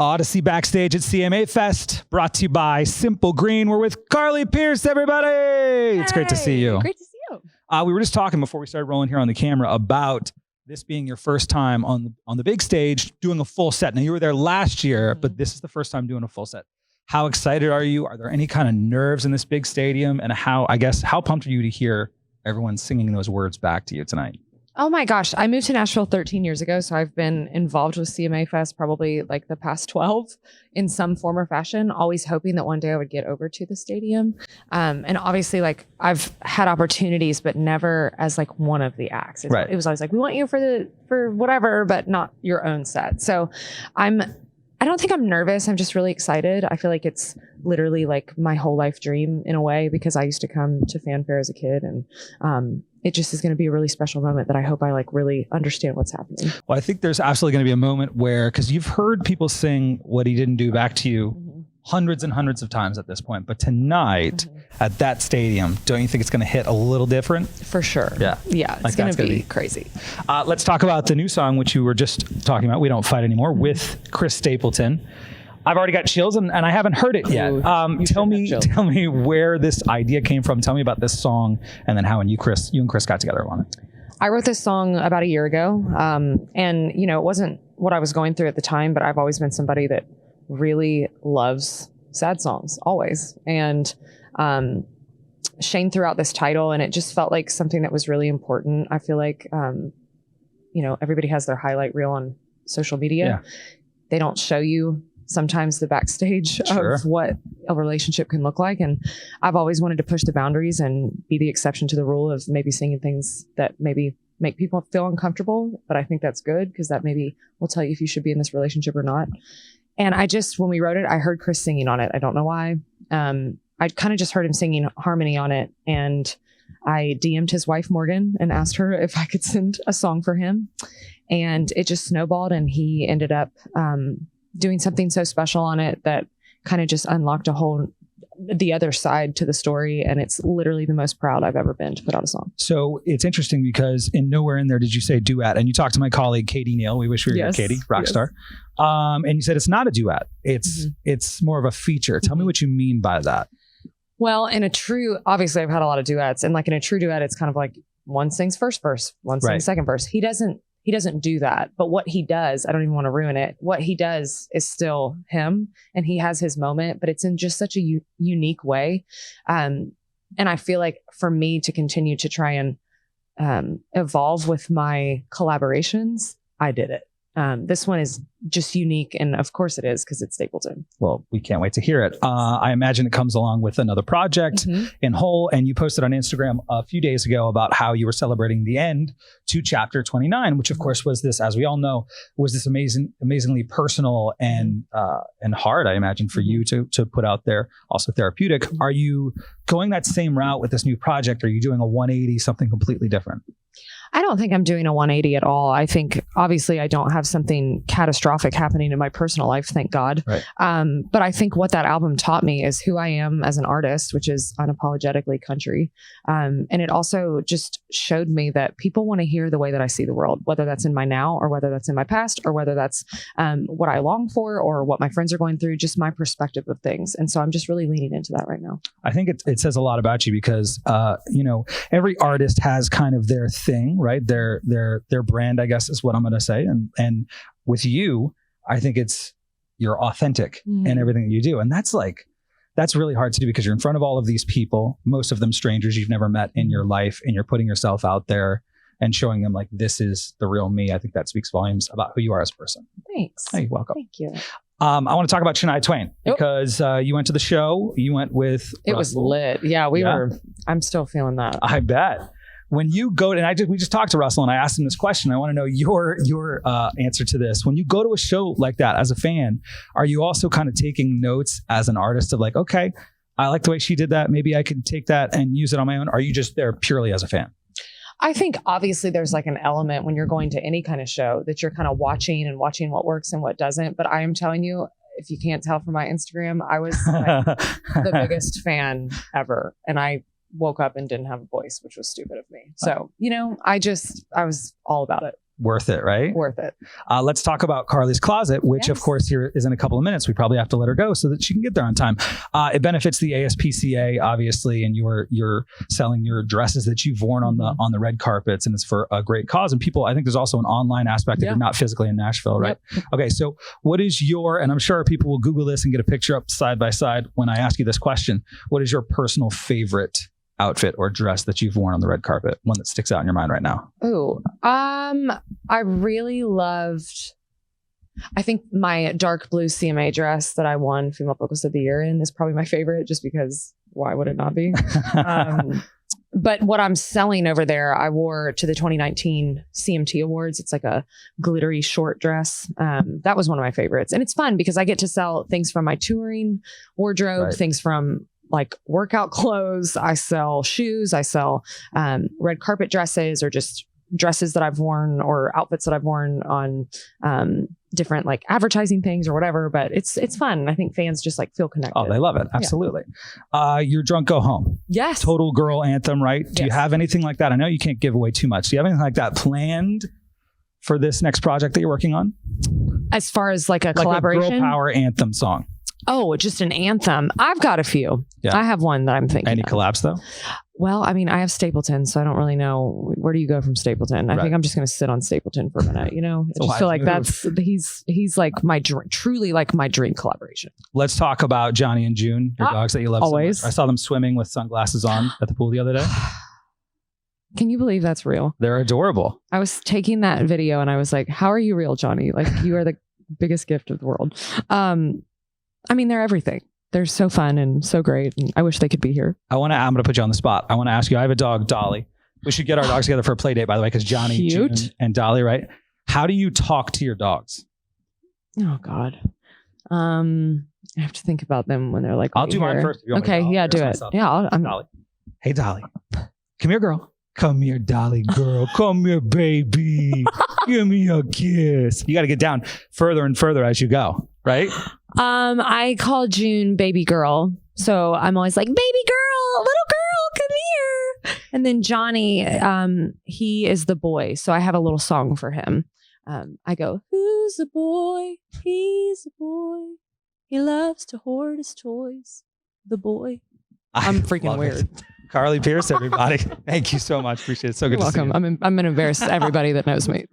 Audacy backstage at CMA Fest, brought to you by Simple Green. We're with Carly Pearce, everybody. It's great to see you. Great to see you. We were just talking before we started rolling here on the camera about this being your first time on the big stage doing a full set. Now, you were there last year, but this is the first time doing a full set. How excited are you? Are there any kind of nerves in this big stadium? And how pumped are you to hear everyone singing those words back to you tonight? Oh my gosh. I moved to Nashville 13 years ago. So I've been involved with CMA Fest probably like the past 12 in some form or fashion, always hoping that one day I would get over to the stadium. And obviously like I've had opportunities, but never as like one of the acts. Right. It was always like, we want you for whatever, but not your own set. So I don't think I'm nervous. I'm just really excited. I feel like it's literally like my whole life dream in a way, because I used to come to fanfare as a kid, and it just is going to be a really special moment that I hope I like really understand what's happening. Well, I think there's absolutely going to be a moment where, because you've heard people sing What He Didn't Do back to you hundreds and hundreds of times at this point, but tonight at that stadium, don't you think it's going to hit a little different? For sure. Yeah. It's going to be crazy. Let's talk about the new song, which you were just talking about, We Don't Fight Anymore, with Chris Stapleton. I've already got chills and I haven't heard it yet. Tell me where this idea came from. Tell me about this song, and then how you and Chris got together on it. I wrote this song about a year ago. And you know, it wasn't what I was going through at the time, but I've always been somebody that really loves sad songs, always. And Shane threw out this title, and it just felt like something that was really important. I feel like, you know, everybody has their highlight reel on social media. Yeah. They don't show you sometimes the backstage of what a relationship can look like. And I've always wanted to push the boundaries and be the exception to the rule of maybe singing things that maybe make people feel uncomfortable. But I think that's good, because that maybe will tell you if you should be in this relationship or not. And when we wrote it, I heard Chris singing on it. I don't know why. I kind of just heard him singing harmony on it. And I DM'd his wife, Morgan, and asked her if I could send a song for him. And it just snowballed, and he ended up doing something so special on it that kind of just unlocked the other side to the story. And it's literally the most proud I've ever been to put out a song. So it's interesting, because nowhere in there did you say duet. And you talked to my colleague, Katie Neal. We wish we were here, Katie, rock star. And you said it's not a duet. It's more of a feature. Tell me what you mean by that. Well, obviously I've had a lot of duets, and like in a true duet, it's kind of like one sings first verse, one sings second verse. He doesn't do that. But what he does, I don't even want to ruin it. What he does is still him, and he has his moment, but it's in just such a unique way. And I feel like for me to continue to try and evolve with my collaborations, I did it. This one is just unique, and of course it is, because it's Stapleton. Well, we can't wait to hear it. I imagine it comes along with another project in whole, and you posted on Instagram a few days ago about how you were celebrating the end to chapter 29, which of course was this, as we all know, was this amazingly personal and hard, I imagine, for you to put out there, also therapeutic. Are you going that same route with this new project? Are you doing a 180, something completely different? I don't think I'm doing a 180 at all. I think obviously I don't have something catastrophic happening in my personal life, thank God. Right. But I think what that album taught me is who I am as an artist, which is unapologetically country. And it also just showed me that people want to hear the way that I see the world, whether that's in my now or whether that's in my past, or whether that's what I long for or what my friends are going through, just my perspective of things. And so I'm just really leaning into that right now. I think it says a lot about you, because, you know, every artist has kind of their thing, right? Their brand, I guess, is what I'm going to say. And with you, I think you're authentic in everything that you do. And that's really hard to do, because you're in front of all of these people, most of them strangers you've never met in your life, and you're putting yourself out there and showing them like, this is the real me. I think that speaks volumes about who you are as a person. Thanks. Hey, welcome. Thank you. I want to talk about Shania Twain, because you went to the show. You went with It was lit. Yeah, I'm still feeling that. I bet. When you go to, we just talked to Russell, and I asked him this question. I want to know your answer to this. When you go to a show like that as a fan, are you also kind of taking notes as an artist of like, okay, I like the way she did that. Maybe I could take that and use it on my own. Or are you just there purely as a fan? I think obviously there's like an element when you're going to any kind of show that you're kind of watching what works and what doesn't. But I am telling you, if you can't tell from my Instagram, I was like the biggest fan ever. And I woke up and didn't have a voice, which was stupid of me. So, you know, I was all about it. Worth it, right? Worth it. Let's talk about Carly's Closet, which of course here is in a couple of minutes. We probably have to let her go so that she can get there on time. It benefits the ASPCA, obviously, and you're selling your dresses that you've worn on the red carpets, and it's for a great cause. And people, I think there's also an online aspect if you're not physically in Nashville, right? Yep. Okay, so what is and I'm sure people will Google this and get a picture up side by side when I ask you this question. What is your personal favorite outfit or dress that you've worn on the red carpet? One that sticks out in your mind right now? Oh, I really loved, I think my dark blue CMA dress that I won Female Focus of the Year in is probably my favorite, just because why would it not be? But what I'm selling over there, I wore to the 2019 CMT Awards. It's like a glittery short dress. That was one of my favorites. And it's fun because I get to sell things from my touring wardrobe, things from like workout clothes. I sell shoes. I sell red carpet dresses, or just dresses that I've worn or outfits that I've worn on different like advertising things or whatever. But it's fun. I think fans just like feel connected. Oh, they love it. Absolutely. Yeah. You're Drunk, Go Home. Yes. Total girl anthem, right? Do you have anything like that? I know you can't give away too much. Do you have anything like that planned for this next project that you're working on? As far as like a collaboration? A girl power anthem song. Oh, just an anthem. I've got a few. Yeah. I have one that I'm thinking. Any collabs though? Well, I mean, I have Stapleton, so I don't really know. Where do you go from Stapleton? I think I'm just going to sit on Stapleton for a minute. You know, I just feel like he's like truly like my dream collaboration. Let's talk about Johnny and June, your dogs that you love always. So much. I saw them swimming with sunglasses on at the pool the other day. Can you believe that's real? They're adorable. I was taking that video and I was like, how are you real, Johnny? Like, you are the biggest gift of the world. I mean, they're everything. They're so fun and so great. And I wish they could be here. I'm going to put you on the spot. I want to ask you, I have a dog, Dolly. We should get our dogs together for a play date, by the way, because Johnny, June, and Dolly, right? How do you talk to your dogs? Oh, God. I have to think about them when they're like, I'll do mine first. Okay. Yeah, do it. Yeah. Dolly. Hey, Dolly. Come here, girl. Come here, Dolly girl. Come here, baby. Give me a kiss. You got to get down further and further as you go, right? I call June baby girl. So I'm always like, baby girl, little girl, come here. And then Johnny, he is the boy. So I have a little song for him. I go, who's the boy? He's a boy. He loves to hoard his toys. The boy. I'm freaking weird. Carly Pearce, everybody. Thank you so much. Appreciate it. So good to see you. Welcome. I'm going to embarrass everybody that knows me.